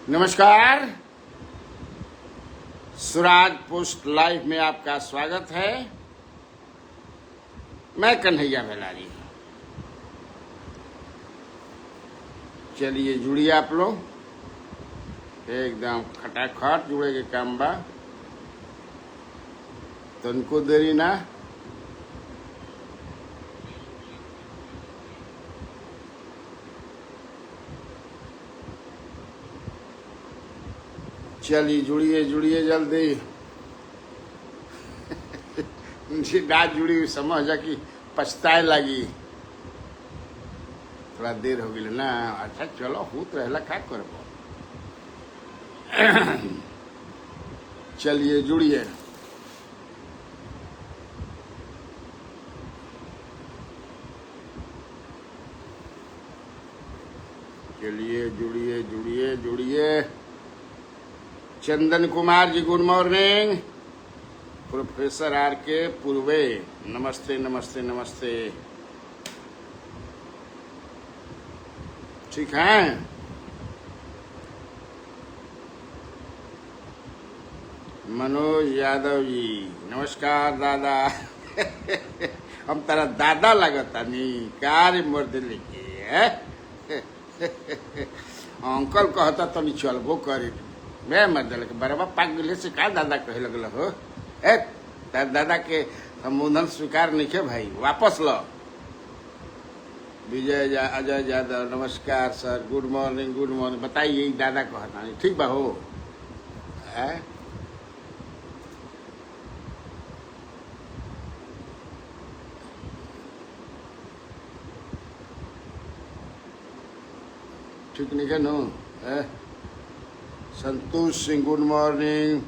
नमस्कार। सुराज post live में आपका स्वागत है। मैं कन्हैया बेलारी। चलिए जुड़िए आप लोग, एकदम खटाखट जुड़े के काम बा, तनको देरी ना। चलिए जुड़िए जल्दी। उनकी बात जुड़ी हुई समझ जा कि पछताए लगी, थोड़ा देर हो गई ना। अच्छा चलो होत रहला, क्या करबो। चलिए जुड़िए। चलिए जुड़िए। Chandan Kumar ji good morning. Professor are के पूर्वे नमस्ते। ठीक है। मनोज यादव जी नमस्कार दादा। हम तारा दादा लगता नहीं कार्य मर्द लेके है। अंकल कहता तो नहीं चलबो करे। मैं मर्द बराबर पाक गले से का दादा कहे लगल हो। दादा के संबोधन स्वीकार नहीं के भाई, वापस लो। विजय अजय यादव नमस्कार सर, गुड मॉर्निंग। बताइए दादा कहता नहीं ठीक बा हो। ठीक नहीं है no. Santosh Singh good morning.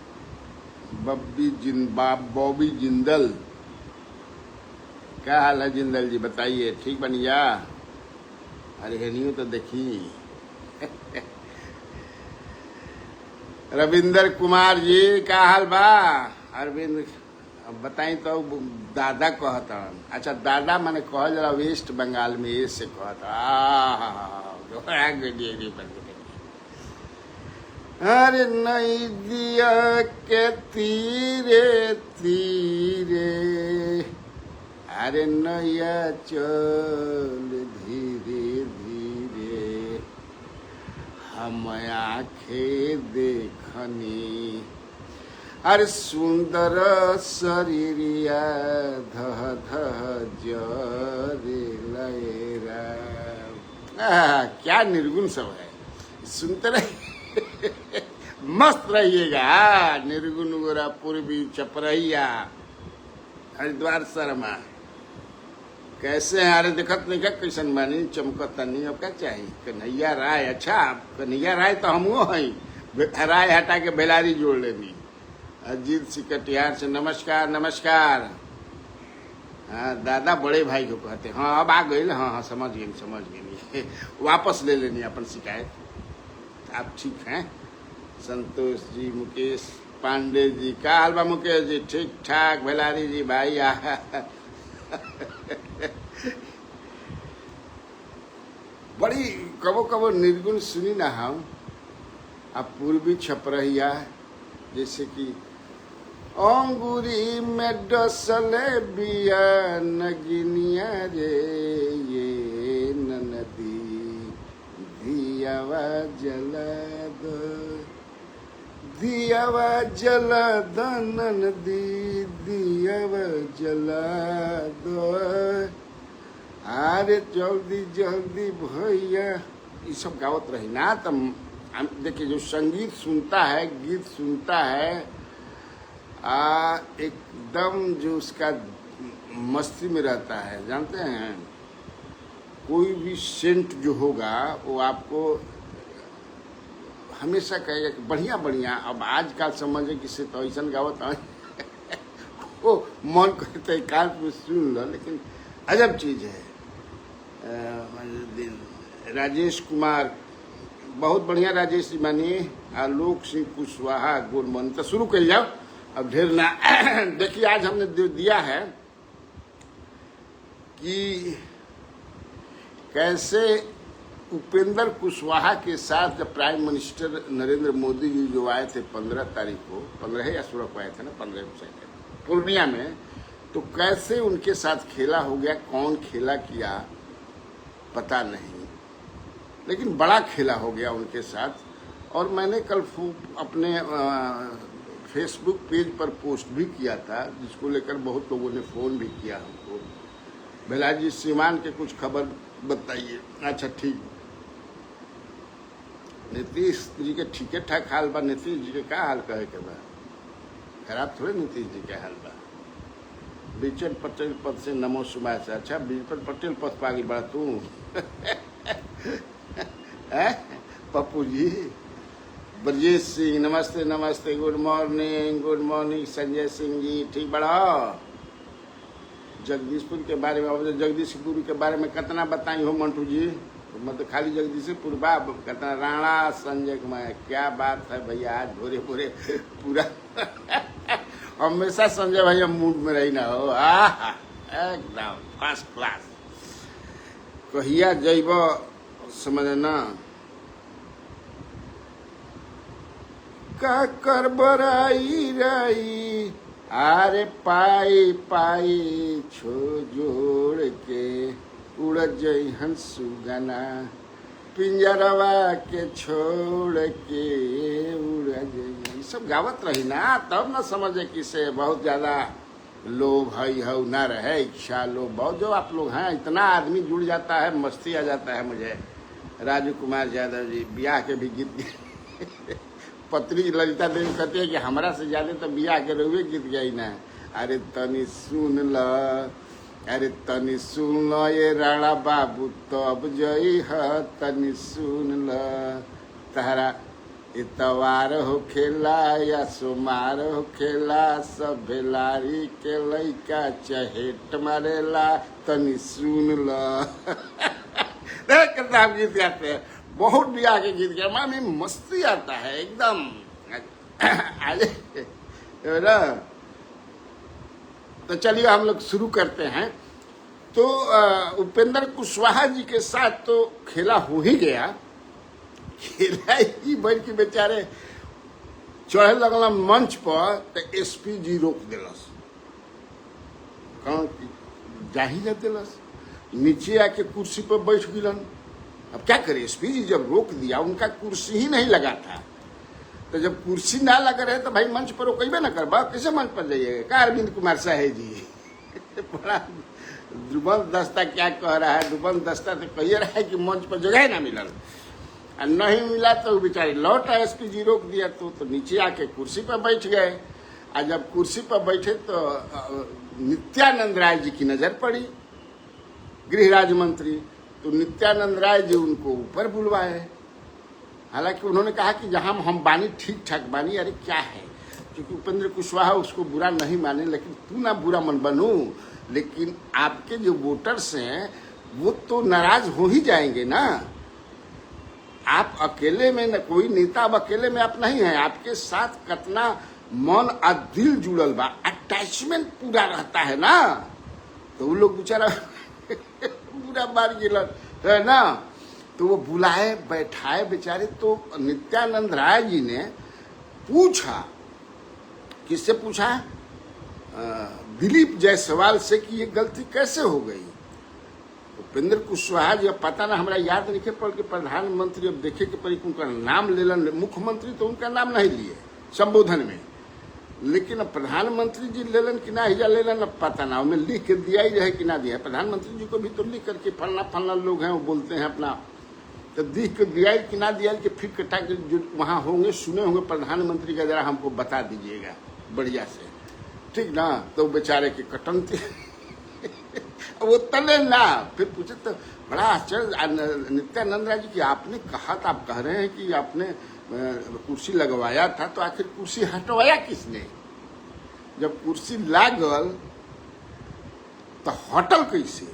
Bobby Jindal, क्या हाल है जिंदल जी, बताइए ठीक बनिया। अरे है तो देखी। रविंदर कुमार जी क्या हाल बा। अरविंद बताई तो दादा कहता। अच्छा दादा मैंने कह जरा वेस्ट बंगाल में ये से कहता। अरे नई दिया के तीरे अरे नैया चल धीरे हम आँखें देखनी। अरे सुंदर शरीरिया धह जरे लयरा। क्या निर्गुण सब है, सुनते रहिए। मस्त रहिएगा। निर्गुण गोरा पूर्वी चपरहिया हरिद्वार शर्मा कैसे हैं। अरे देखत नहीं क्या कैसन बानी, चमकता नहीं। अब क्या चाहिए। कन्हैया राय, अच्छा कन्हैया राय तो हम हैं। राय हटा के बेलारी जोड़ लेनी। अजीत सिंह कटिहार से नमस्कार। हाँ दादा बड़े भाई को कहते। हाँ अब आ गई। हाँ समझ गई। वापस ले लेनी अपन शिकायत। आप ठीक हैं। संतोष जी, मुकेश पांडे जी क्या हाल बा। मुकेश जी ठीक ठाक। बेलारी जी भाई बड़ी कबो निर्गुण सुनी ना हम। आप पूर्वी छपरहिया जैसे कि अंगूरी में डसले बिया नगिनिया रे ये ननदी दियावा जला दो ननदी दियावा जला दो। अरे जल्दी भैया ये सब गावत रही ना। तब देखिए जो संगीत सुनता है, गीत सुनता है, एकदम जो उसका मस्ती में रहता है। जानते हैं कोई भी सेंट जो होगा वो आपको हमेशा कहेगा कि बढ़िया। अब आजकल समझे किसी तो ऐसा गावत वो मन करते काल में सुन लो, लेकिन अजब चीज है। राजेश कुमार बहुत बढ़िया। राजेश जी मानिए। Alok Singh Kushwaha good morning. तो शुरू कर जाओ अब, ढेर ना। देखिए आज हमने दिया है कि कैसे उपेंद्र कुशवाहा के साथ जब प्राइम मिनिस्टर नरेंद्र मोदी जी जो आए थे 15 तारीख को, 15 या 16 को आए थे ना, 15 को पूर्णिया में, तो कैसे उनके साथ खेला हो गया, कौन खेला किया पता नहीं, लेकिन बड़ा खेला हो गया उनके साथ। और मैंने कल अपने फेसबुक पेज पर पोस्ट भी किया था, जिसको लेकर बहुत लोगों ने फोन भी किया हमको, भैला जी सीमान के कुछ खबर बताइए। अच्छा ठीक, नीतीश जी के ठीके ठाक हाल बा। नीतीश जी के का हाल कहे के बा, खराब थोड़े नीतीश जी के हाल बा। बीचन पटेल पद से नमो सुमाय से अच्छा बीचन पटेल पद पागी बड़ा तू पप्पू जी। ब्रजेश सिंह नमस्ते नमस्ते, गुड मॉर्निंग संजय सिंह जी, ठीक बड़ा। जगदीशपुर के बारे में, जगदीशपुर के बारे में कितना बताई हो मंटू जी, मतलब खाली जगदीशपुर बा कितना राणा संजय कुमार, क्या बात है भैया, आज भोरे भोरे पूरा हमेशा संजय भैया मूड में रही ना हो, एकदम फर्स्ट क्लास। कहिया जैब समझना का कर बराई रही, आरे पाई पाई छो जोड़ के उड़ जइहन सुगना, पिंजरवा के छोड़ के उड़ जइहन, सब गावत रही ना, तब ना समझे कि से बहुत ज्यादा लोभ है ना रहे, इच्छा लोभ बहुत, जो आप लोग हैं इतना आदमी जुड़ जाता है, मस्ती आ जाता है मुझे। राजू कुमार यादव जी ब्याह के भी गीत पत्री ललिता देवी कहती है कि हमरा से ज्यादा तो बियाह के रुए गीत गई ना। अरे तनी सुन ल, अरे तनी सुन ल ये राणा बाबू तब जई है, तनी सुन ल, तहरा इतवार हो खेला या सोमार हो खेला, सब भेलारी के लइका चहेट मारेला, तनी सुन ल कितना गीत गाते हैं, बहुत भी आगे गीत गया, मामी मस्ती आता है एकदम ना। तो चलिए हम लोग शुरू करते हैं। तो उपेंद्र कुशवाहा जी के साथ तो खेला हो ही गया, खेला ही भर के बेचारे चढ़े लगल मंच पर, तो एसपी जी रोक दिलस, जाही न दिलस, नीचे आके कुर्सी पर बैठ गिलन। अब क्या करे, एसपी जी जब रोक दिया, उनका कुर्सी ही नहीं लगा था, तो जब कुर्सी ना लगा रहे तो भाई मंच पर रोकबे ना करबा, कैसे मंच पर जाइएगा। का अरविंद कुमार साहे जी बड़ा दुबन दस्ता क्या कह रहा है, दुबन दस्ता तो कह रहा है कि मंच पर जगह ना मिलल, और नहीं मिला तो बेचारे लौट आए, एसपी जी रोक दिया तो नीचे आके कुर्सी पर बैठ गए। और जब कुर्सी पर बैठे तो नित्यानंद राय जी की नजर पड़ी, गृह राज्य मंत्री, तो नित्यानंद राय जी उनको ऊपर बुलवाए। हालांकि उन्होंने कहा कि जहां हम बानी ठीक ठाक बानी, अरे क्या है, क्योंकि उपेंद्र कुशवाहा उसको बुरा नहीं माने, लेकिन तू ना बुरा मन बनू, लेकिन आपके जो वोटर्स हैं वो तो नाराज हो ही जाएंगे ना। आप अकेले में न, कोई नेता अब अकेले में आप नहीं है, आपके साथ कितना मन और दिल जुड़ल बा, अटैचमेंट पूरा रहता है ना, तो वो लोग बेचारा पूरा मार गिलन है ना। तो वो बुलाए बैठाए बेचारे, तो नित्यानंद राय जी ने पूछा, किससे पूछा, दिलीप जायसवाल से कि ये गलती कैसे हो गई। उपेंद्र कुशवाहा जी, अब पता ना हमरा याद नहीं पड़ के प्रधानमंत्री, अब देखे के पड़ी उनका नाम लेलन, मुख्यमंत्री तो उनका नाम नहीं लिए संबोधन में, लेकिन अब प्रधानमंत्री जी लेलन कि ना हिजा लेलन अब पता ना, उन्हें लिख के दिया ही रहे कि ना दिया। प्रधानमंत्री जी को भी तो लिख करके फलना फलना लोग हैं वो बोलते हैं अपना, तो लिख के दिया कि ना दिया कि फिर कटा के जो वहाँ होंगे सुने होंगे प्रधानमंत्री का, जरा हमको बता दीजिएगा बढ़िया से, ठीक ना। तो बेचारे के कटनते वो तले ना, फिर पूछे तो बड़ा आश्चर्य, नित्यानंद राय जी की आपने कहा था, आप कह रहे हैं कि आपने कुर्सी लगवाया था, तो आखिर कुर्सी हटवाया किसने। जब कुर्सी लागल तो हटल कैसे,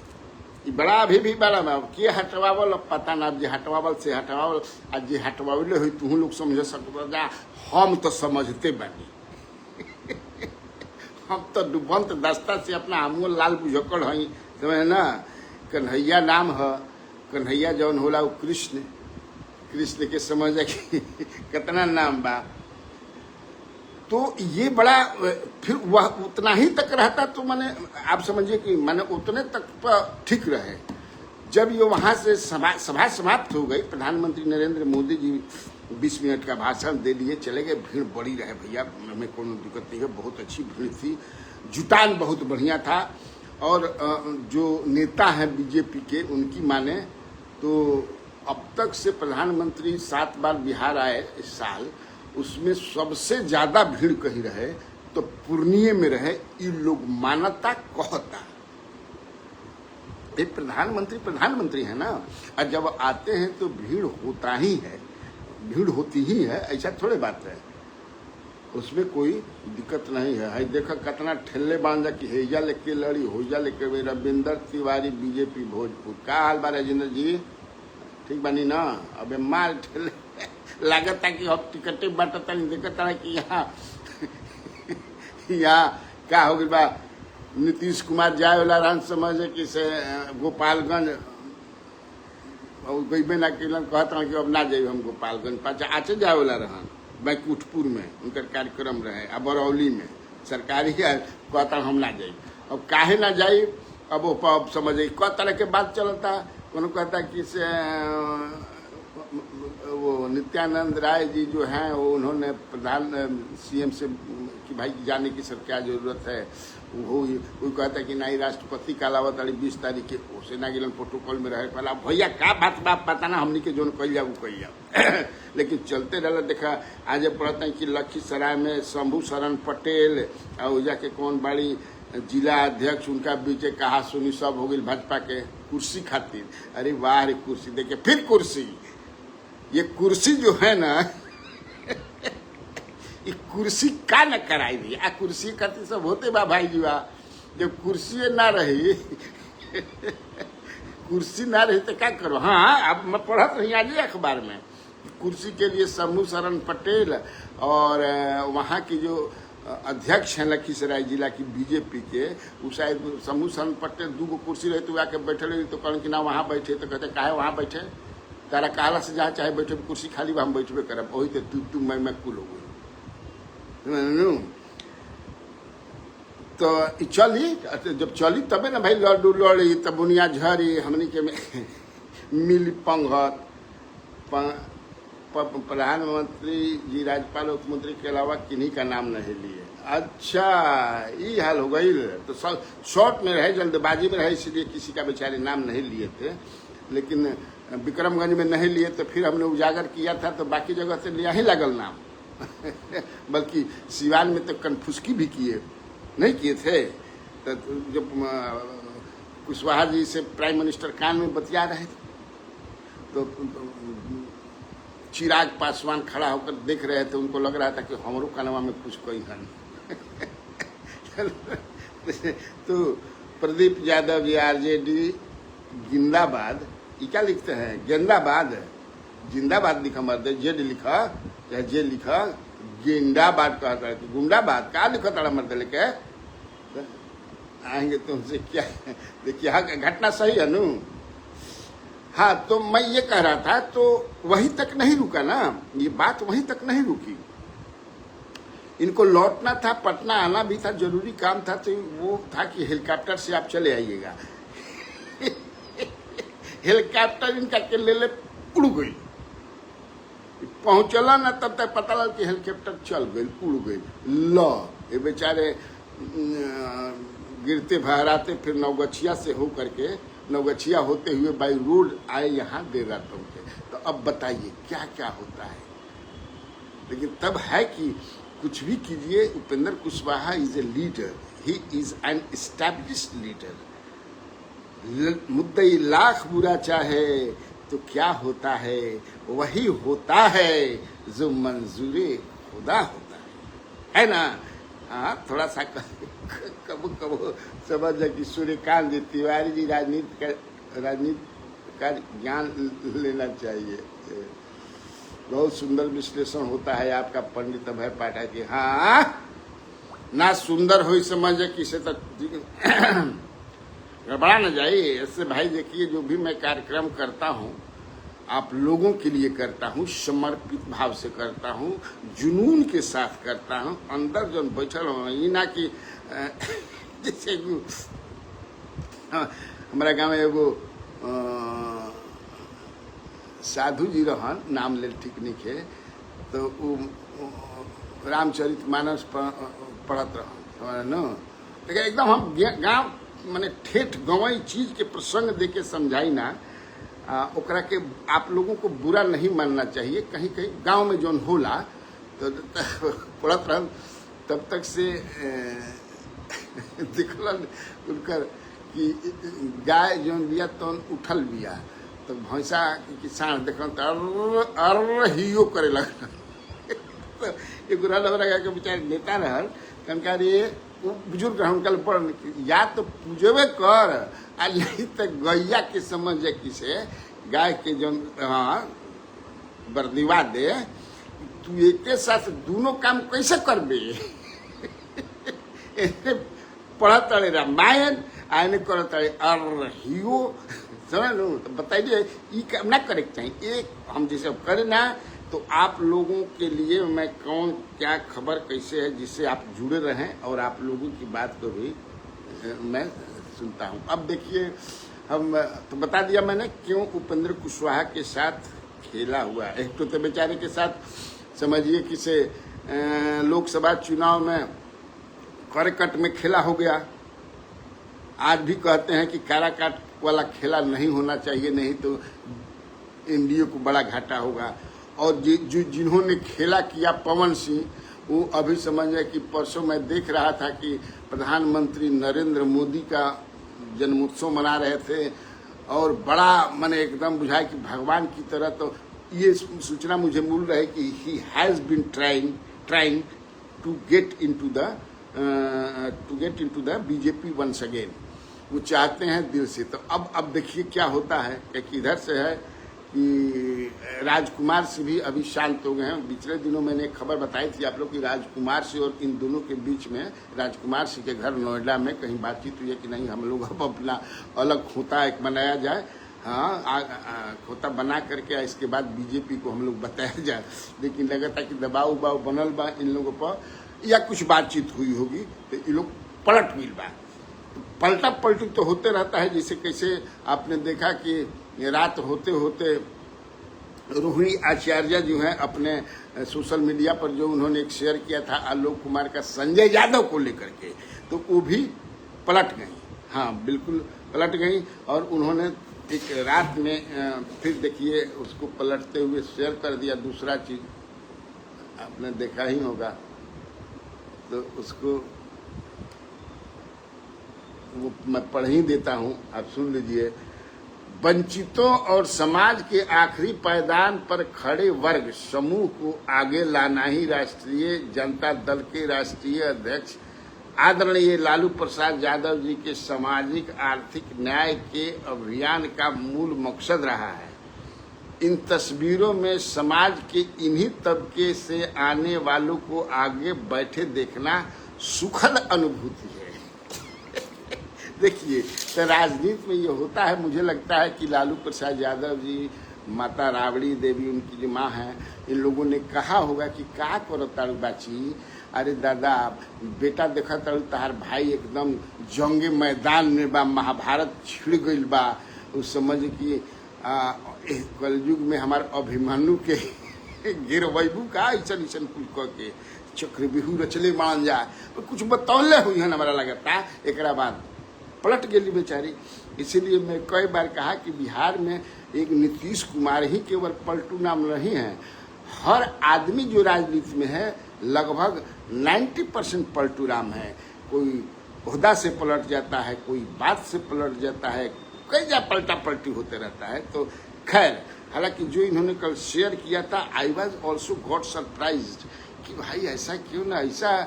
बड़ा अभी भी बड़ा के हटवावल पता ना, जे हटवावल से हटवावल, आज जे हटवावले हुई तू लोग समझ सकते, हम तो समझते बानी हम तो डुबंत दस्ता से अपना हमो लाल बुझकड़ हई, समझ ना, कन्हैया नाम है, कन्हैया जौन होला वो कृष्ण, कृष्ण के समझ कि कितना नाम बा। तो ये बड़ा, फिर वह उतना ही तक रहता तो माने आप समझिए कि माने उतने तक ठीक रहे। जब ये वहां से सभा समाप्त हो गई, प्रधानमंत्री नरेंद्र मोदी जी 20 मिनट का भाषण दे लिए, चले गए। भीड़ बड़ी रहे भैया, हमें कोई दिक्कत नहीं है, बहुत अच्छी भीड़ थी, जुटान बहुत बढ़िया था। और जो नेता हैं बीजेपी के, उनकी माने तो अब तक से प्रधानमंत्री 7 बार बिहार आए इस साल, उसमें सबसे ज्यादा भीड़ कहीं रहे तो पूर्णिया में रहे। ये लोग मानता कहता, ये प्रधानमंत्री है ना, और जब आते हैं तो भीड़ होता ही है, भीड़ होती ही है, ऐसा थोड़े बात है, उसमें कोई दिक्कत नहीं है। है देखा कितना ठेले बांधा कि हेजा लेके लड़ी, होजा लेके। रविंदर तिवारी, बीजेपी भोजपुर। का हाल बा राजेंद्र जी, ठीक बानी ना? अबे माल ठेले लागत कि अब टिकटे बांटता नहीं, देखता कि यहाँ क्या हो गई बा। नीतीश कुमार जाए वाला रहन, समझे कि से गोपालगंज गईबे ना किलन, कहता कि अब ना जाइए हम गोपालगंज, पाचा आचे जाए वाला रहन बैकुंठपुर में उनका कार्यक्रम रहे, अब बरौली में सरकारी कहता हम ना जाइए। अब काहे ना जाइए, अब वो समझे क तरह के बात चलता। उन्होंने कहता कि से वो नित्यानंद राय जी जो हैं, वो उन्होंने प्रधान सीएम से कि भाई जाने की सर क्या जरूरत है, वो कहता कि नहीं राष्ट्रपति का अलावा 20 तारीख के उसे ना गिलन प्रोटोकॉल में रहे। पहला भैया का बात पता ना, हमनी के जो कही जा वो कही जा लेकिन चलते रहा। देखा आज पढ़ते हैं कि लखीसराय में शंभू शरण पटेल और जाके कौन बड़ी जिला अध्यक्ष, उनका बीच कहा सुनी सब हो गई भाजपा के कुर्सी खातिर। अरे वाह रे कुर्सी देखे, फिर कुर्सी, ये कुर्सी जो है ना ये कुर्सी का न कराई दी, आ कुर्सी खातिर सब होते बा भाई जी बा। जब कुर्सी ना रही कुर्सी ना रही तो क्या करो। हाँ, अब मैं पढ़त रही आज अखबार में, कुर्सी के लिए शंभू शरण पटेल और वहाँ की जो अध्यक्ष हैं लखीसराय जिला की बीजेपी के, वो शायद शंभू शरण पटेल 2 कुर्सी रहे तो आके बैठे रही, तो कहन कि ना वहाँ बैठे, तो कहते काहे वहाँ बैठे, तारा काला से जहाँ चाहे बैठे, कुर्सी खाली हम बैठबे करब, वही तो तू मैं कुल हो गई। तो चली, जब चली तबे ना भाई लड्डू लड़ी, तब बुनिया झरी, हमनी के मिली पंगत। प्रधानमंत्री जी राज्यपाल मुख्यमंत्री के अलावा किन्हीं का नाम नहीं लिए। अच्छा ये हाल हो गई। तो शॉर्ट में रहे, जल्दबाजी में रहे, इसलिए किसी का बेचारे नाम नहीं लिए थे। लेकिन विक्रमगंज में नहीं लिए तो फिर हमने उजागर किया था, तो बाकी जगह से लिया ही लगल नाम बल्कि सिवान में तो कन्फुसकी भी किए नहीं किए थे। तो जब कुशवाहा जी से प्राइम मिनिस्टर कान में बतिया रहे थे, तो चिराग पासवान खड़ा होकर देख रहे थे, उनको लग रहा था कि हमरो कानवा में कुछ कोई हन तो प्रदीप यादव जी आरजेडी जिंदाबाद, ये क्या लिखते हैं, गेंदाबाद, जिंदाबाद लिखा, मर्द जेड लिखा चाहे जे लिखा, गेंदाबाद कहता है, गुंडाबाद का लिखा तारा मर्द लेके आएंगे तुमसे क्या। देखिए हाँ, घटना सही है नू। हाँ, तो मैं ये कह रहा था, तो वहीं तक नहीं रुका ना, ये बात वहीं तक नहीं रुकी। इनको लौटना था, पटना आना भी था, जरूरी काम था। तो वो था कि हेलीकॉप्टर से आप चले आइएगा हेलीकॉप्टर इनका के ले उड़ गई, पहुंचला ना, तब तक पता लगा कि हेलीकॉप्टर चल गई, उड़ गई। लो ये बेचारे गिरते भराते फिर नवगछिया से हो करके, नवगछिया होते हुए बाई रोड आए यहाँ देर रात पहुंचे। तो अब बताइए क्या क्या होता है। लेकिन तब है कि कुछ भी कीजिए, Upendra Kushwaha is a leader, he is an established leader. मुद्दई लाख बुरा चाहे तो क्या होता है, वही होता है जो मंजूरे खुदा होता है ना। हाँ, थोड़ा सा कबो कबो समझ जाए कि सूर्यकांत जी तिवारी जी राजनीति का ज्ञान लेना चाहिए। बहुत सुंदर विश्लेषण होता है आपका पंडित अभय पाठक जी। हाँ ना, सुंदर हो समझे किसे तक गड़बड़ा न जाए। ऐसे भाई देखिए, जो भी मैं कार्यक्रम करता हूँ आप लोगों के लिए करता हूँ, समर्पित भाव से करता हूँ, जुनून के साथ करता हूँ। अंदर जो बैठल हूँ ये ना कि जैसे हमारा गाँव में एगो साधु जी रहन, नाम ले ठीक नहीं है, तो वो रामचरितमानस पढ़त रहन न, लेकिन एकदम हम गाँव माने ठेठ गंवई चीज के प्रसंग दे के समझाई ना, ओकरा के आप लोगों को बुरा नहीं मानना चाहिए। कहीं कहीं गांव में जौन होला तो पढ़त रहन, तब तक से दिखलन उनकर कि गाय जौन बिया तौन उठल बिया, तो भैंसा की साँढ़ देखल तो अर हियो करे लगल। तो एगो रहल के बेचारे नेता रहल, कनका रे बुजुर्ग उनका पढ़, या तो पूजबे कर आ नहीं तो गैया के समझ जाए किसे गाय के जो बरदीवा दे, तू एक साथ दोनों काम कैसे करबे। पढ़त रहे रामायण आने करत रहे अरहियो, समझ लो। तो बताइए ये काम ना करे चाहिए। एक हम जैसे करे ना, तो आप लोगों के लिए मैं कौन क्या खबर कैसे है जिससे आप जुड़े रहें और आप लोगों की बात को भी मैं सुनता हूं। अब देखिए, हम तो बता दिया मैंने क्यों उपेंद्र कुशवाहा के साथ खेला हुआ। एक तो बेचारे के साथ समझिए किसे लोकसभा चुनाव में करकट में खेला हो गया। आज भी कहते हैं कि काराकाट वाला खेला नहीं होना चाहिए, नहीं तो एनडीए को बड़ा घाटा होगा। और जिन्होंने खेला किया पवन सिंह, वो अभी समझ रहे कि परसों मैं देख रहा था कि प्रधानमंत्री नरेंद्र मोदी का जन्मोत्सव मना रहे थे और बड़ा मैंने एकदम बुझाया कि भगवान की तरह। तो ये सूचना मुझे मिल रही है कि he has been trying to get into the BJP once again. वो चाहते हैं दिल से। तो अब देखिए क्या होता है। एक इधर से है कि राजकुमार से भी अभी शांत हो गए हैं। पिछले दिनों मैंने एक खबर बताई थी आप लोग की राजकुमार से और इन दोनों के बीच में, राजकुमार सिंह के घर नोएडा में कहीं बातचीत हुई है कि नहीं हम लोग अब अपना अलग खोता एक बनाया जाए। हाँ, खोता बना करके इसके बाद बीजेपी को हम लोग बताया जाए। लेकिन लगता है कि दबाव उबाव बनल बा इन लोगों पर, या कुछ बातचीत हुई होगी तो ये लोग पलट मिल बा। पलटा पलटी तो होते रहता है। जैसे कैसे आपने देखा कि रात होते होते रोहिणी आचार्य जो है अपने सोशल मीडिया पर जो उन्होंने एक शेयर किया था आलोक कुमार का संजय यादव को लेकर के, तो वो भी पलट गई। हाँ बिल्कुल पलट गई। और उन्होंने एक रात में फिर देखिए उसको पलटते हुए शेयर कर दिया दूसरा चीज, आपने देखा ही होगा। तो उसको वो मैं पढ़ ही देता हूँ, आप सुन लीजिए। वंचितों और समाज के आखिरी पायदान पर खड़े वर्ग समूह को आगे लाना ही राष्ट्रीय जनता दल के राष्ट्रीय अध्यक्ष आदरणीय लालू प्रसाद यादव जी के सामाजिक आर्थिक न्याय के अभियान का मूल मकसद रहा है। इन तस्वीरों में समाज के इन्हीं तबके से आने वालों को आगे बैठे देखना सुखद अनुभूति है। देखिए, तो राजनीति में ये होता है। मुझे लगता है कि लालू प्रसाद यादव जी, माता राबड़ी देवी उनकी जो माँ है, इन लोगों ने कहा होगा कि का करो तारू बाची, अरे दादा बेटा देखा तारू तार भाई एकदम जंगे मैदान में बा, महाभारत छिड़ गई बा। उस समझ कि कलयुग में हमारे अभिमन्यु के गिरवैबू का ऐसन ऐसन कुछ कह के चक्रव्यूह रचले मान जाए, तो कुछ बतौले हुई है हमारा लगता है। एक बाद पलट गई बेचारी। इसीलिए मैं कई बार कहा कि बिहार में एक नीतीश कुमार ही केवल पलटू नाम नहीं है। हर आदमी जो राजनीति में है लगभग 90% पलटू राम है। कोई ओहदा से पलट जाता है, कोई बात से पलट जाता है, कई जा पलटा पलटी होते रहता है। तो खैर, हालांकि जो इन्होंने कल शेयर किया था, I was also got surprised कि भाई ऐसा क्यों ना। ऐसा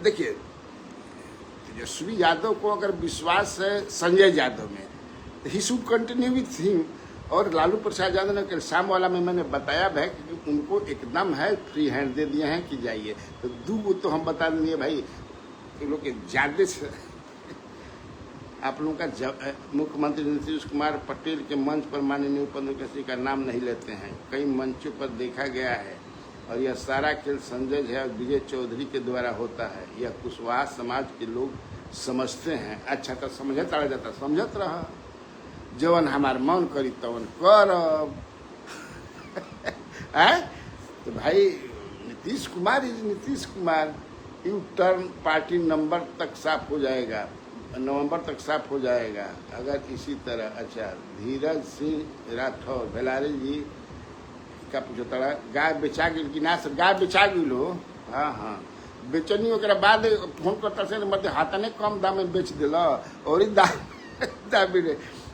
देखिए, तेजस्वी यादव को अगर विश्वास है संजय यादव में, he should continue with him. और लालू प्रसाद यादव ने कल शाम वाला में मैंने बताया है कि उनको एकदम है फ्री हैंड दे दिए हैं कि जाइए। तो दो तो हम बता देंगे भाई, इन लोग के ज्यादा से आप लोगों का मुख्यमंत्री नीतीश कुमार पटेल के मंच पर माननीय उपेंद्र किसी का नाम नहीं लेते हैं। कई मंचों पर देखा गया है और यह सारा खेल संजय झा और विजय चौधरी के द्वारा होता है। यह कुशवाहा समाज के लोग समझते हैं। अच्छा तो समझत आ जाता, समझत रहा, जवन हमार मन करी तवन करब। तो भाई Nitish Kumar is Nitish Kumar. U turn party number तक साफ हो जाएगा, नवंबर तक साफ हो जाएगा अगर इसी तरह। अच्छा, धीरज सिंह राठौर बेलारी जी का पूछो तड़ा गाय बेचा गिल कि ना सर? गाय बेचा गिल हो। हाँ हाँ, बेचनी ओकरा बाद फोन करता से मत हाथने कम दाम में बेच दिल और दाम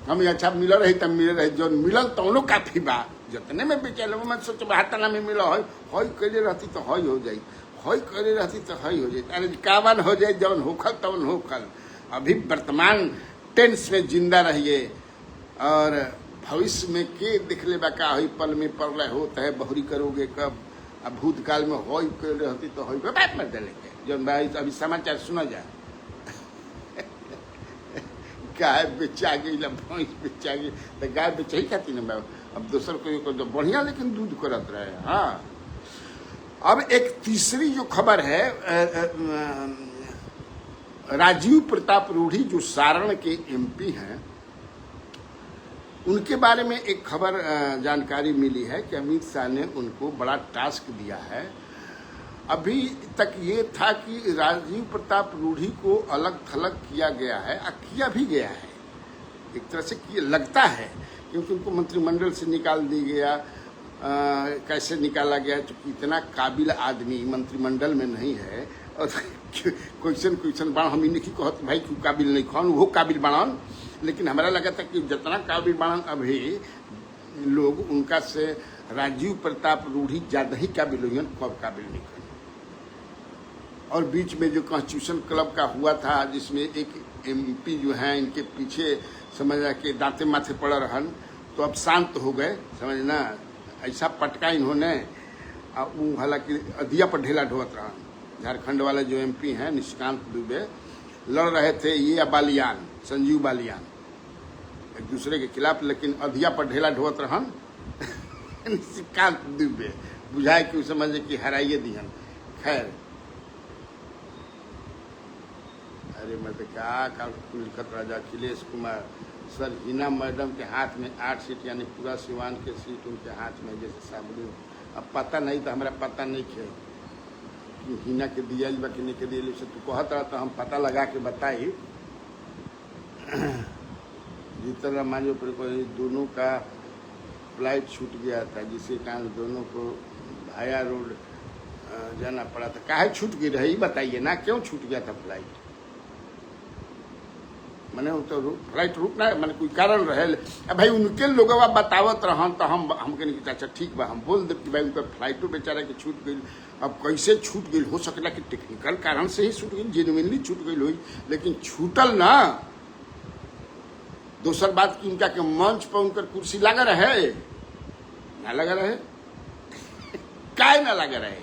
हम अच्छा मिल रही तब मिल रही जो मिलल तौनो काफी बा। जितने में बेचल मैं सोच हाथना में मिल हई कैले रहती तो हई हो जाई, हई कैले रहती तो हई हो जाई। अरे कावन हो जाए जौन होखल तवन होखल। अभी वर्तमान टेंस में जिंदा रहिए और भविष्य में के दिख ले का हई पल में पड़ रहे होता है बहुरी करोगे कब। अब भूतकाल में हई कैले रहती तो हई बात मत डालेंगे जौन भाई। अभी समाचार सुना जाए गाय बेचा गई, भैंस बेचा गई तो गाय बेचा ही खाती ना। अब दूसर को तो बढ़िया लेकिन दूध करत रहे। हाँ, अब एक तीसरी जो खबर है, राजीव प्रताप रूढ़ी जो सारण के एमपी हैं, उनके बारे में एक खबर जानकारी मिली है कि अमित शाह ने उनको बड़ा टास्क दिया है। अभी तक ये था कि राजीव प्रताप रूढ़ी को अलग थलग किया गया है, किया भी गया है एक तरह से किया लगता है, क्योंकि उनको मंत्रिमंडल से निकाल दी गया। कैसे निकाला गया? क्योंकि इतना काबिल आदमी मंत्रिमंडल में नहीं है और क्वेश्चन बाण हम इन्हीं की कहते भाई क्यों काबिल नहीं खान, वो काबिल बनान। लेकिन हमारा लगा था कि जितना काबिल बनान अभी लोग उनका से राजीव प्रताप रूढ़ी ज्यादा ही काबिल हुई, कब काबिल नहीं खान। और बीच में जो कॉन्स्टिट्यूशन क्लब का हुआ था जिसमें एक एमपी जो हैं इनके पीछे समझना के दांते माथे पड़ रहन, तो अब शांत हो गए समझना। ऐसा पटका इन्होंने, वो हालांकि अधिया पर ढेला ढोत रहा। झारखंड वाले जो एमपी हैं निशिकांत दुबे लड़ रहे थे, ये बालियान संजीव बालियान एक दूसरे के खिलाफ, लेकिन अधिया पर ढेला ढोत रहन निशिकांत दुबे बुझाए कि समझे कि हराइए दिहन। खैर, अरे मैं तो क्या लिखत राजा अखिलेश कुमार सर, हिना मैडम के हाथ में 8 सीट यानी पूरा सिवान के सीट उनके हाथ में जैसे साबुन। अब पता नहीं तो हमारा पता नहीं है कि हिना के दिया कि नहीं के दिया, से तू कहत रहा तो हम पता लगा के बताई। जीतन राम मांझी पर कोई दोनों का फ्लाइट छूट गया था, जिसके कारण दोनों को भाया रोड जाना पड़ा था। काहे छूट गई रही बताइए ना, क्यों छूट गया था फ्लाइट? मैंने तो फ्लाइट रुकना है, मैंने कोई कारण रहे। अब भाई उनके लोग बतावत रहन तो हम कहने की अच्छा ठीक बा, हम बोल दे कि भाई उनका फ्लाइटो बेचारा के छूट गई। अब कैसे छूट गई? हो सकला कि टेक्निकल कारण से ही छूट गई, जेन्युइनली छूट गई हुई, लेकिन छूटल ना। दूसर बात की उनका के मंच पर उनकर कुर्सी लगा रहे ना लगा रहे काय ना लगा रहे।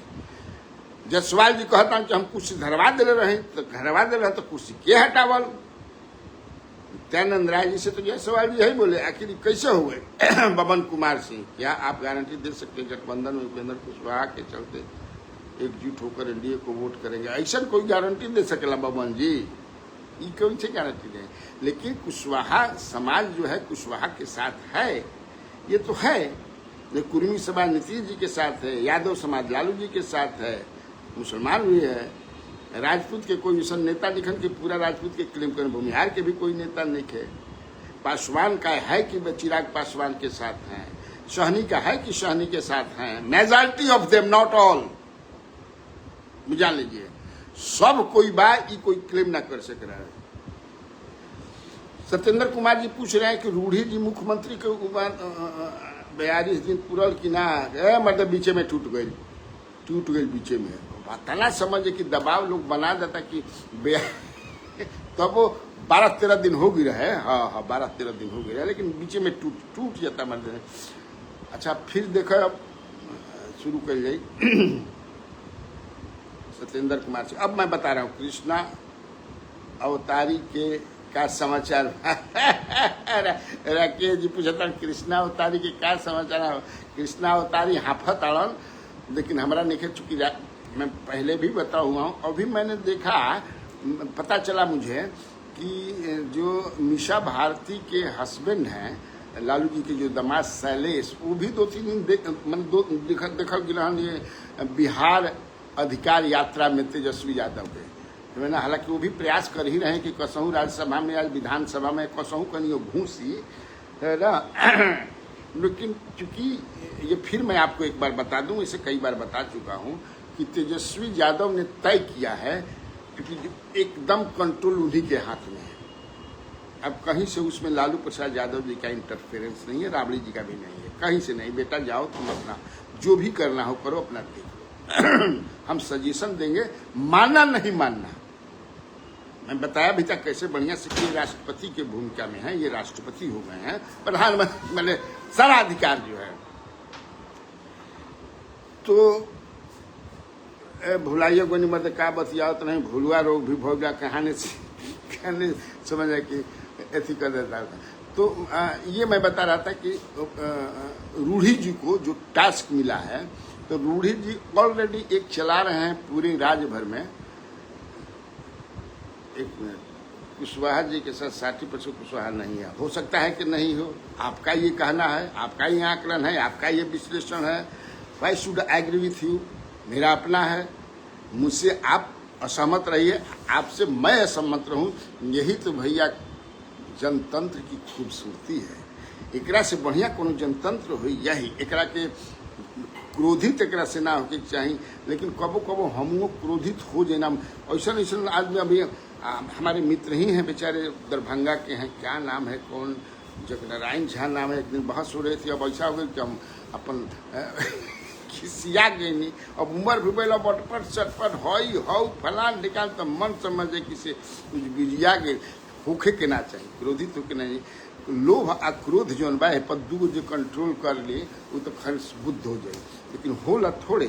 जसवाल जी कहता कि हम कुर्सी धरवा दे रहे, तो धरवा दे रहे तो कुर्सी के हटावल? नित्यानंद राय जी से तो जयसवाल जी यही बोले, आखिर कैसे हो गए? बबन कुमार सिंह, क्या आप गारंटी दे सकते हैं गठबंधन में उपेंद्र कुशवाहा के चलते एकजुट होकर एनडीए को वोट करेंगे? ऐसा कोई गारंटी दे सकेला बबन जी? ये कौन सी गारंटी दे? लेकिन कुशवाहा समाज जो है कुशवाहा के साथ है, ये तो है। ये कुर्मी समाज नीतीश जी के साथ है, यादव समाज लालू जी के साथ है, मुसलमान भी है, राजपूत के कोई ऐसा नेता दिखन के पूरा राजपूत के क्लेम करें, भूमिहार के भी कोई नेता नहीं है। पासवान का है कि चिराग पासवान के साथ हैं, सहनी का है कि सहनी के साथ हैं। Majority of them, not all, जान लीजिए सब कोई बा, ये कोई क्लेम ना कर सक रहा है। सत्येंद्र कुमार जी पूछ रहे हैं कि रूढ़ी जी मुख्यमंत्री के 42 दिन पूरल कि ना? मतलब बीचे में टूट गई बीचे में। तना समझे कि दबाव लोग बना देता कि तब वो 12-13 दिन हो गई रहे। हाँ 12-13 दिन हो गई रहे, लेकिन बीचे में टूट जाता मतलब। अच्छा फिर देखो अब शुरू कर जाए सत्येंद्र कुमार से। अब मैं बता रहा हूँ कृष्णा अवतारी के का समाचार राकेश जी पूछता कृष्णा अवतारी के का समाचार। कृष्णा अवतारी हाफत आड़न, लेकिन हमारा नहीं चूंकि मैं पहले भी बता हुआ हूँ। अभी मैंने देखा, पता चला मुझे कि जो मीशा भारती के हस्बैंड हैं, लालू जी के जो दामाद शैलेश, वो भी 2-3 दिन मैंने देखा गिरहन ये बिहार अधिकार यात्रा में तेजस्वी यादव के। तो मैंने हालांकि वो भी प्रयास कर ही रहे हैं कि कसहूँ राज्यसभा में या विधानसभा में कसहूँ कहीं घूसी है ना। लेकिन चूंकि ये फिर मैं आपको एक बार बता दूं, इसे कई बार बता चुका हूं कि तेजस्वी यादव ने तय किया है, क्योंकि एकदम कंट्रोल उन्हीं के हाथ में है। अब कहीं से उसमें लालू प्रसाद यादव जी का इंटरफेरेंस नहीं है, राबड़ी जी का भी नहीं है, कहीं से नहीं। बेटा जाओ तुम अपना जो भी करना हो करो, अपना देखो। हम सजेशन देंगे, मानना नहीं मानना। मैं बताया भी था कैसे बढ़िया से कि राष्ट्रपति के भूमिका में है, ये राष्ट्रपति हो गए हैं, प्रधानमंत्री मैंने सारा अधिकार जो है। तो भुलाइयो गोनी मत का बतियाओ तो नहीं, भूलुआ रोग भी भोगा कहानी से कहने समझ कि ऐसी कर देता था। तो ये मैं बता रहा था कि रूढ़ी जी को जो टास्क मिला है, तो रूढ़ी जी ऑलरेडी एक चला रहे हैं पूरे राज्य भर में। एक मिनट, कुशवाहा जी के साथ 60% कुशवाहा नहीं है, हो सकता है कि नहीं हो, आपका ये कहना है, आपका ये आकलन है, आपका ये विश्लेषण है। Why should I agree with you, मेरा अपना है, मुझसे आप असहमत रहिए, आपसे मैं असहमत रहूं। यही तो भैया जनतंत्र की खूबसूरती है। एकरा से बढ़िया कोनो जनतंत्र हो यही, एकरा के क्रोधित एकरा से ना होके चाहिए, लेकिन कबो कबो हमो क्रोधित हो जाना। ऐसा ऐसा आदमी अभी हमारे मित्र ही हैं बेचारे, दरभंगा के हैं, क्या नाम है, कौन, जगनारायण झा नाम है। एक दिन बहस हो रही थी, अब ऐसा हो गया कि हम अपन खिसिया गए नहीं। अब उम्र भी बोला बटपट सटपट हई हऊ फलान निकाल, तो मन समझे कि से गुजिया गए। होखे के ना चाहिए, क्रोधित होके नहीं। लोभ आ क्रोध जौन बा पर दू जो कंट्रोल कर ले वो तो खैर बुद्ध हो जाए, लेकिन होला थोड़े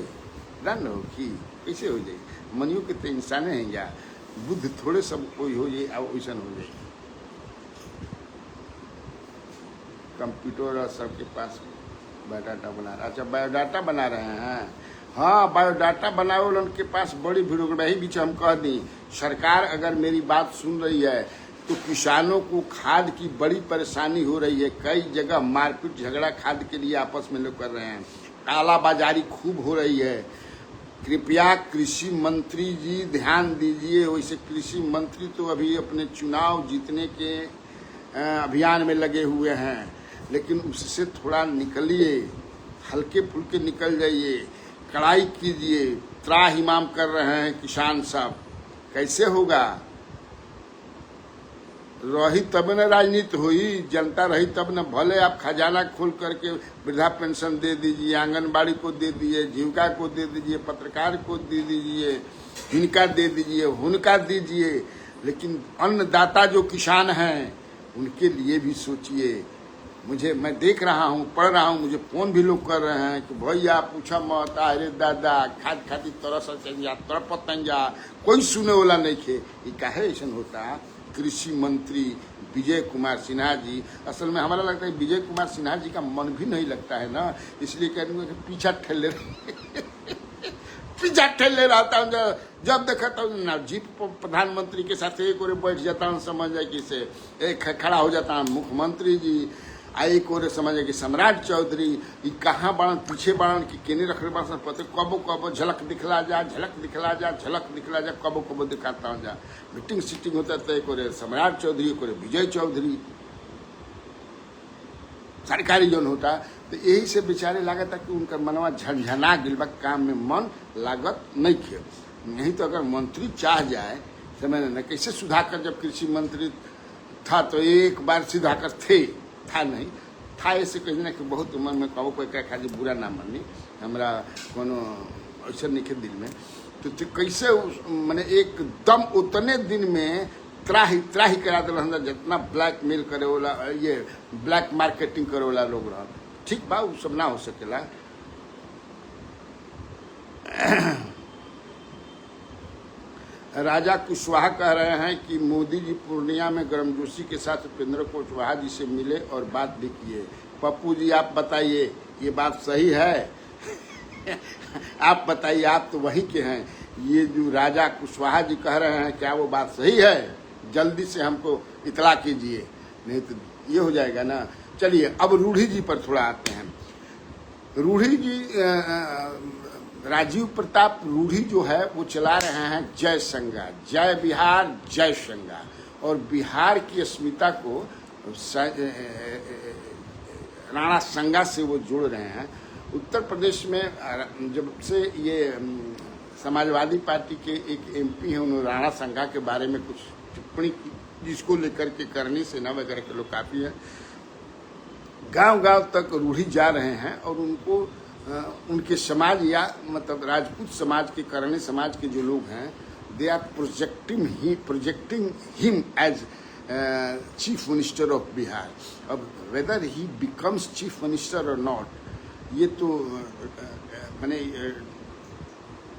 रन हो कि कैसे हो जाए। मनियो के तो इंसान है या बुद्ध थोड़े सब कोई हो जाए, अब वैसा हो जाए। कंप्यूटर और सबके पास बायोडाटा बना रहा, अच्छा बायोडाटा बना रहे हैं। हाँ, बायोडाटा बनाए वालों के पास बड़ी भीड़ हो गई। बीच हम कह दी, सरकार अगर मेरी बात सुन रही है तो किसानों को खाद की बड़ी परेशानी हो रही है। कई जगह मारपीट झगड़ा खाद के लिए आपस में लोग कर रहे हैं, कालाबाजारी खूब हो रही है। कृपया कृषि मंत्री जी ध्यान दीजिए। वैसे कृषि मंत्री तो अभी अपने चुनाव जीतने के अभियान में लगे हुए हैं, लेकिन उससे थोड़ा निकलिए, हल्के फुल्के निकल जाइए, कड़ाई कीजिए। त्राहिमाम कर रहे हैं किसान सब, कैसे होगा? रही तब न राजनीति हुई, जनता रही तब न। भले आप खजाना खोल करके वृद्धा पेंशन दे दीजिए, आंगनबाड़ी को दे दीजिए, जीविका को दे दीजिए, पत्रकार को दे दीजिए, इनका दे दीजिए, उनका दीजिए, लेकिन अन्नदाता जो किसान हैं उनके लिए भी सोचिए। मैं देख रहा हूँ, पढ़ रहा हूँ, मुझे फोन भी लोग कर रहे हैं कि भैया पूछा मत, अरे दादा खाद खाती तरस जा तड़पत जा, कोई सुने वाला नहीं खे। ये काहे ऐसा होता? कृषि मंत्री विजय कुमार सिन्हा जी, असल में हमारा लगता है विजय कुमार सिन्हा जी का मन भी नहीं लगता है ना, इसलिए कह दूंगा कि पीछा ठेले पीछा ठेले रहता हूँ। जब देखा था ना जीप प्रधानमंत्री के साथ एक और बैठ जाता हूँ, समझ जाए कि से एक खड़ा हो जाता हूँ मुख्यमंत्री जी, एक और समझे कि सम्राट चौधरी। ये कहाँ बाण पीछे बाण की केने रख रहे बाण पते, कबो कबो झलक दिखला जा, झलक दिखला जा, झलक दिखला जा, कबो कबो दिखाता हूँ जा। मीटिंग सीटिंग होता है तो एक और सम्राट चौधरी, एक और विजय चौधरी, सरकारी जोन होता। तो यही से बेचारे लागत कि उनका मनवा झंझना गिलबा, काम में मन लागत नहीं खे। नहीं तो अगर मंत्री चाह जाए, समझ न कैसे सुधाकर जब कृषि मंत्री था तो एक बार सुधाकर था नहीं था, ऐसे कहीं ना कि बहुत मन में कहो कोई खाली बुरा ना मानी, हमारा कोनो ऐसा नहीं खे दिल में। तो कैसे मैंने एकदम उतने दिन में त्राही करा दिल, जितना ब्लैक मेल करे वाला, ये ब्लैक मार्केटिंग करे वाला लोग रहा। ठीक बा, वो सब ना हो सकेला। राजा कुशवाहा कह रहे हैं कि मोदी जी पूर्णिया में गर्मजोशी के साथ उपेंद्र कुशवाहा जी से मिले और बात भी किए। पप्पू जी आप बताइए, ये बात सही है? आप बताइए, आप तो वहीं के हैं। ये जो राजा कुशवाहा जी कह रहे हैं, क्या वो बात सही है? जल्दी से हमको इतला कीजिए, नहीं तो ये हो जाएगा ना। चलिए अब रूढ़ी जी पर थोड़ा आते हैं। रूढ़ी जी, राजीव प्रताप रूढ़ी जो है वो चला रहे हैं जय संगा, जय बिहार जय संगा, और बिहार की अस्मिता को राणा संगा से वो जोड़ रहे हैं। उत्तर प्रदेश में जब से ये समाजवादी पार्टी के एक एमपी हैं, उन्होंने राणा संगा के बारे में कुछ टिप्पणी की, जिसको लेकर के करनी सेना वगैरह के लोग काफी है, गांव-गांव तक रूढ़ी जा रहे हैं और उनको उनके समाज या मतलब राजपूत समाज के करने समाज के जो लोग हैं, they are projecting him as chief minister of Bihar. अब whether he becomes chief minister और नॉट, ये तो मैंने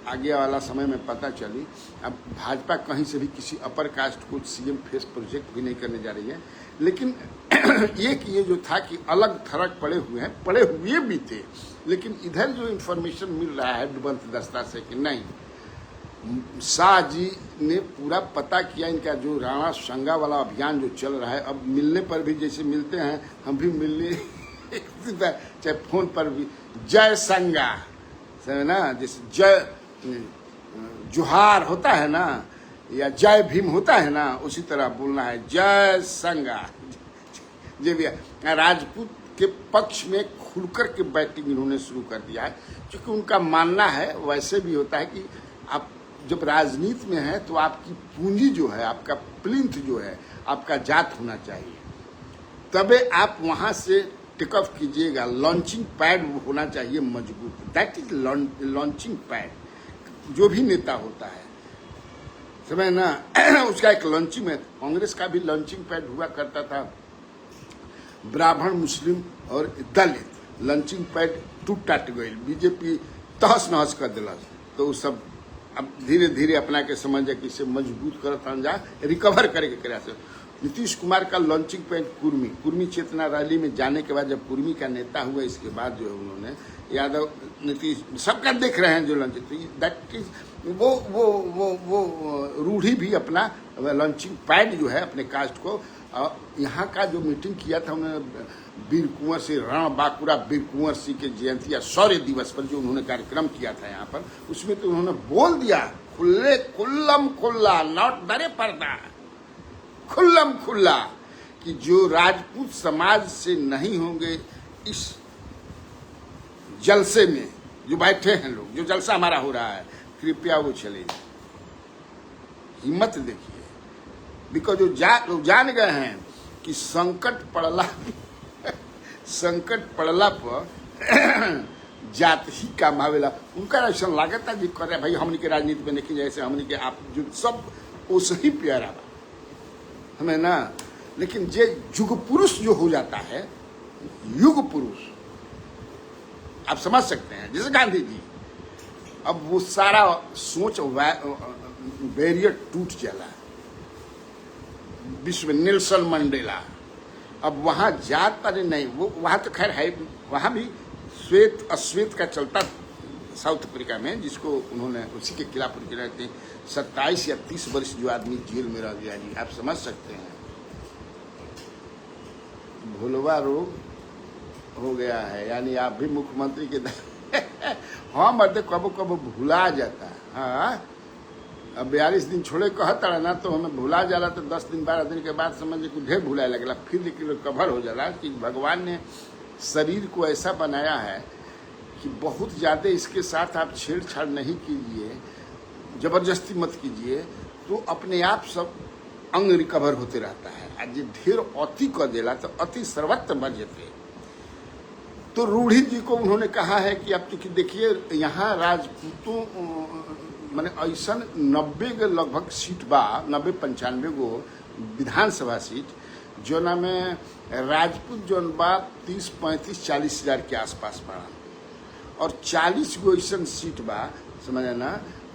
आगे वाला समय में पता चली। अब भाजपा कहीं से भी किसी अपर कास्ट को सीएम फेस प्रोजेक्ट भी नहीं करने जा रही है, लेकिन एक ये जो था कि अलग थलग पड़े हुए भी थे, लेकिन इधर जो इन्फॉर्मेशन मिल रहा है डुबंत दस्ता से कि नहीं, शाह जी ने पूरा पता किया इनका जो राणा संगा वाला अभियान जो चल रहा है। अब मिलने पर भी जैसे मिलते हैं, हम भी मिलने चाहे फोन पर भी जय संगा, समझे ना, जैसे जय जोहार होता है ना, या जय भीम होता है ना, उसी तरह बोलना है जय संगा। जी भैया, राजपूत के पक्ष में खुलकर के बैटिंग इन्होंने शुरू कर दिया है, क्योंकि उनका मानना है, वैसे भी होता है कि आप जब राजनीति में है तो आपकी पूंजी जो है, आपका प्लिंथ जो है, आपका जात होना चाहिए, तबे आप वहां से टेकऑफ कीजिएगा। लॉन्चिंग पैड होना चाहिए मजबूत, दैट इज लॉन्चिंग पैड। जो भी नेता होता है, समझ ना, उसका एक लॉन्चिंग है। कांग्रेस का भी लॉन्चिंग पैड हुआ करता था, ब्राह्मण, मुस्लिम और दलित लॉन्चिंग पैड टूट टाट गई, बीजेपी तहस नहस कर दिला। तो सब अब धीरे धीरे अपना के समझ कि इसे मजबूत करता जा, रिकवर करे के प्रयास। नीतीश कुमार का लॉन्चिंग पैड कुर्मी चेतना रैली में जाने के बाद जब कुर्मी का नेता हुआ, इसके बाद जो है उन्होंने यादव नीतीश सबका देख रहे हैं जो लॉन्चिंग, तो दैट इज वो रूढ़ी भी अपना लॉन्चिंग पैड जो है अपने कास्ट को। यहाँ का जो मीटिंग किया था उन्होंने वीर कुंवर सिंह, राणा बांकुरा वीर कुंवर सिंह के जयंती या शौर्य दिवस पर जो उन्होंने कार्यक्रम किया था यहाँ पर, उसमें तो उन्होंने बोल दिया खुल्लम खुल्ला, नॉट दरे पर्दा, खुल्लम खुल्ला, कि जो राजपूत समाज से नहीं होंगे इस जलसे में, जो बैठे हैं लोग, जो जलसा हमारा हो रहा है, कृपया वो चले जाए। हिम्मत देखिए, बिकॉज जो जान गए हैं कि संकट पड़ला पर जात ही काम आवेला। उनका ऐसा लागत है जी कर भाई हमनी के राजनीति में देखी जैसे हमनी के आप जो सब उस ही प्यारा बा हमें ना, लेकिन जे युग पुरुष जो हो जाता है, युग पुरुष आप समझ सकते हैं, जैसे गांधी जी, अब वो सारा सोच बैरियर टूट जाला। विश्व में नेल्सन मंडेला, अब वहां जात पर नहीं, वो वहां तो खैर है, वहां भी श्वेत अश्वेत का चलता साउथ अफ्रीका में, जिसको उन्होंने उसी के खिलाफ 27 या 30 वर्ष जो आदमी जेल में रह गया जी, आप समझ सकते हैं। भूलवा रोग हो गया है, यानी आप भी मुख्यमंत्री के हाँ मर्दे कबो कबो भुला जाता है। हाँ, अब 42 दिन छोड़े कहता ना, तो हमें भुला जाला, तो 10 दिन 12 दिन के बाद समझ कुछ ढेर भुलाए लगला, फिर लेकिन कवर हो जाला कि भगवान ने शरीर को ऐसा बनाया है कि बहुत ज़्यादा इसके साथ आप छेड़छाड़ नहीं कीजिए, जबरदस्ती मत कीजिए, तो अपने आप सब अंग रिकवर होते रहता है। आज ढेर अति कर देला तो अति सर्वत्र बजते। तो रूढ़ी जी को उन्होंने कहा है कि अब क्योंकि देखिए यहाँ राजपूतों माने ऐसा 90 के लगभग सीट बा, 90-95 गो विधानसभा सीट, जो ना में राजपूत जोन बा 30-35-40 हजार के आसपास बड़ा, और 40 गो ऐसा सीट बा, समझे ना,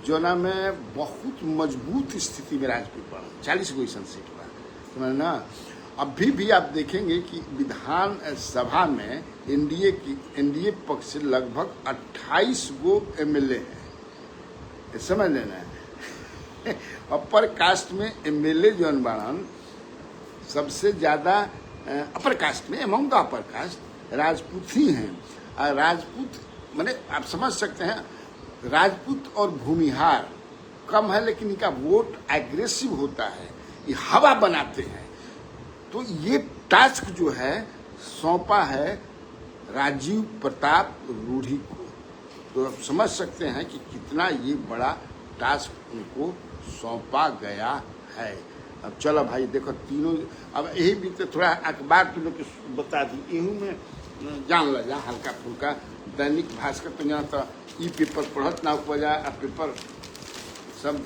जोना में बहुत मजबूत स्थिति में राजपूत बना 40 गो ऐसा सीट बा, समझ ना। अभी भी आप देखेंगे कि विधान सभा में एनडीए पक्ष से लगभग 28 गो एमएलए हैं, समझ लेना। अपर कास्ट में एमएलए जौन बाड़न सबसे ज्यादा अपर कास्ट में, among the upper caste Rajput ही हैं। और राजपूत माने आप समझ सकते हैं, राजपूत और भूमिहार कम है, लेकिन इनका वोट एग्रेसिव होता है, ये हवा बनाते हैं। तो ये टास्क जो है सौंपा है राजीव प्रताप रूढ़ी को, तो आप समझ सकते हैं कि कितना ये बड़ा टास्क उनको सौंपा गया है। अब चलो भाई देखो तीनों, अब यही भी तो थोड़ा अखबार तुम लोग बता दी, इहू में जान ला जा हल्का फुल्का। दैनिक भास्कर तो यहाँ तो ई पेपर पढ़त ना उपजा, अब पेपर सब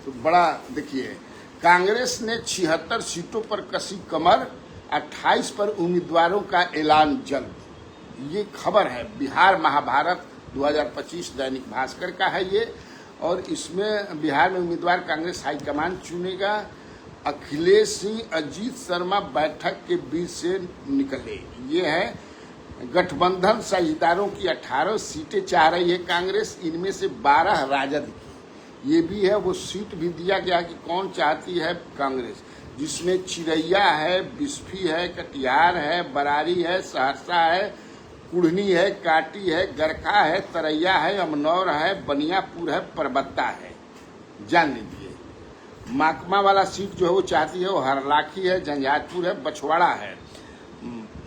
तो बड़ा देखिए। कांग्रेस ने 76 सीटों पर कसी कमर, 28 पर उम्मीदवारों का ऐलान जल्द। ये खबर है बिहार महाभारत 2025 दैनिक भास्कर का है ये। और इसमें बिहार में उम्मीदवार कांग्रेस हाईकमान चुनेगा। अखिलेश सिंह अजीत शर्मा बैठक के बीच से निकले। ये है गठबंधन साझेदारों की 18 सीटें चाह रही है कांग्रेस, इनमें से 12 राजद की। ये भी है, वो सीट भी दिया गया कि कौन चाहती है कांग्रेस, जिसमें चिरैया है, बिस्फी है, कटिहार है, बरारी है, सहरसा है, कुढ़नी है, काटी है, गरखा है, तरैया है, अमनौर है, बनियापुर है, परबत्ता है। जान लीजिए। माकमा वाला सीट जो है वो चाहती है वो हरलाखी है, झंझारपुर है, बछवाड़ा है।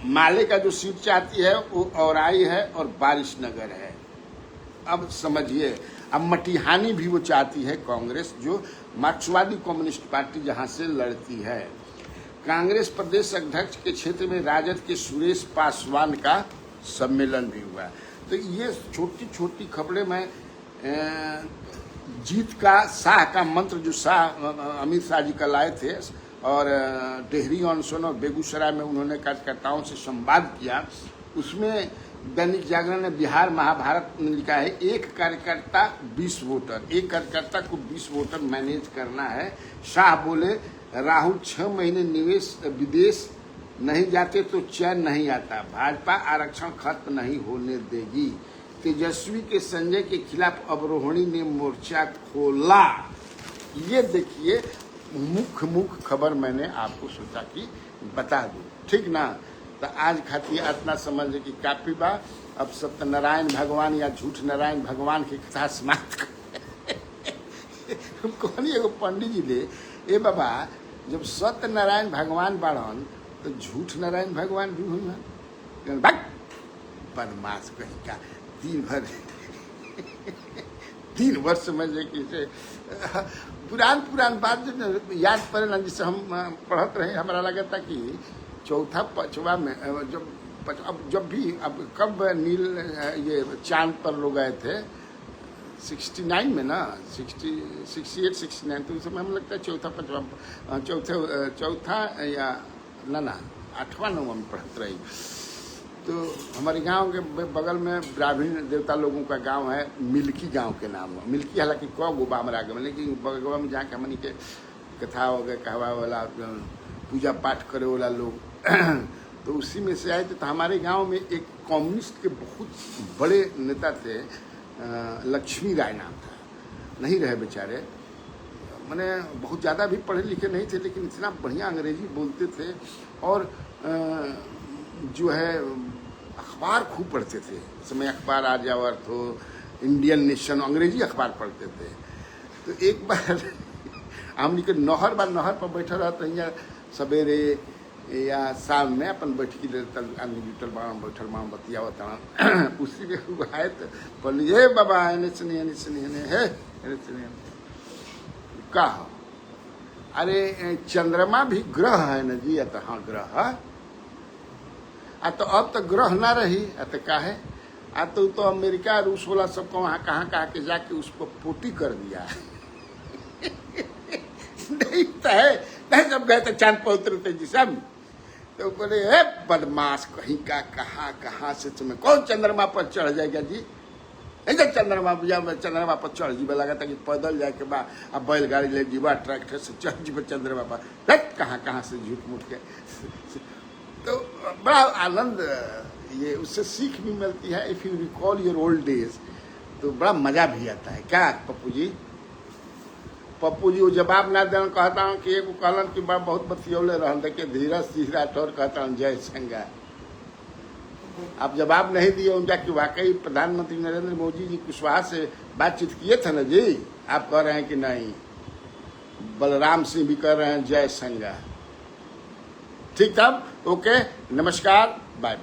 माले का जो सीट चाहती है वो औराई है और बारिशनगर है। अब समझिए, अब मटिहानी भी वो चाहती है कांग्रेस, जो मार्क्सवादी कम्युनिस्ट पार्टी जहां से लड़ती है। कांग्रेस प्रदेश अध्यक्ष के क्षेत्र में राजद के सुरेश पासवान का सम्मेलन भी हुआ। तो ये छोटी छोटी खबरें मैं जीत का शाह का मंत्र जो शाह अमित शाह जी का लाए थे, और डेहरी ऑनसन और बेगूसराय में उन्होंने कार्यकर्ताओं से संवाद किया, उसमें दैनिक जागरण ने बिहार महाभारत में लिखा है, एक कार्यकर्ता 20 वोटर, एक कार्यकर्ता को 20 वोटर मैनेज करना है। शाह बोले राहुल 6 महीने निवेश विदेश नहीं जाते तो चैन नहीं आता, भाजपा आरक्षण खत्म नहीं होने देगी। तेजस्वी के संजय के खिलाफ अवरोहणी ने मोर्चा खोला। ये देखिए मुख्य खबर मैंने आपको सोचा कि बता दूं, ठीक ना। तो आज खातिर इतना समझ कि काफी बा। अब सत्यनारायण भगवान या झूठ नारायण भगवान की कथा समाप्त कहनी एगो पंडित जी ले, ए बाबा जब सत्यनारायण भगवान बाढ़न तो झूठ नारायण भगवान भी हुई बदमाश कहीं का दिन भर 3 वर्ष में जे पुरान बात जब याद पड़े ना, जिससे हम पढ़त रहे, हमारा लगा था कि चौथा पचवा में जब भी अब कब नील ये चांद पर लोग गए थे 69 में ना, 68 69, तो उस समय हमें लगता है चौथा या ना 8वां 9वां में पढ़त रही। तो हमारे गांव के बगल में ब्राह्मण देवता लोगों का गांव है, मिल्की गांव के नाम है। मिल्की हालांकि कौ गो बामरा गए, लेकिन बगल में जाके हमनी के कथा हो गए, कहवा वाला पूजा पाठ करे वाला लोग तो उसी में से आए थे। तो हमारे गांव में एक कम्युनिस्ट के बहुत बड़े नेता थे, लक्ष्मी राय नाम था, नहीं रहे बेचारे, मैंने बहुत ज़्यादा भी पढ़े लिखे नहीं थे, लेकिन इतना बढ़िया अंग्रेजी बोलते थे। और जो है अखबार खूब पढ़ते थे, समय अखबार आर्यावर्त हो, इंडियन नेशन, अंग्रेजी अखबार पढ़ते थे। तो एक बार हम निकल नहर पर बैठे रहते हैं सवेरे या शाम में, अपन बैठ के जुटल बाण बैठल बाण बतियावत उसी में हुआ है। तो बोली हे बाबा एने सुनिए हे का हो, अरे चंद्रमा भी ग्रह है न जी। तो हाँ ग्रह है, तो अब तो ग्रह ना रही, तो का है, तो अमेरिका रूस वाला सबको वहाँ कहाँ के जाके उसको पोटी कर दिया नहीं तो है, नहीं जब गए तो चांद पर उतरते जी सब। तो बोले बदमाश कहीं का, कहाँ से तुम्हें कौन चंद्रमा पर चढ़ जाएगा जी। इधर चंद्रमा भैया मैं चंद्रमा पर चढ़ जीवा लगा था कि पैदल जाए के बाद अब बैलगाड़ी ले जीवा ट्रैक्टर से चढ़ जीवा चंद्रमा पर, कहाँ से झूठ मूठ के। तो बड़ा आनंद, ये उससे सीख भी मिलती है। If you recall your old days तो बड़ा मजा भी आता है। क्या पप्पू जी वो जवाब ना देना, कहता हूँ कि एगो कहलन कि बड़ा बहुत बतियौले रहन, देखिए धीरज सिंह राठौर कहता हूँ जय संगा। आप जवाब नहीं दिए उनका कि वाकई प्रधानमंत्री नरेंद्र मोदी जी कुशवाहा से बातचीत किए थे ना जी, आप कह रहे हैं कि नहीं। बलराम सिंह भी कह रहे हैं जय संगा। ठीक था, ओके, नमस्कार, बाय।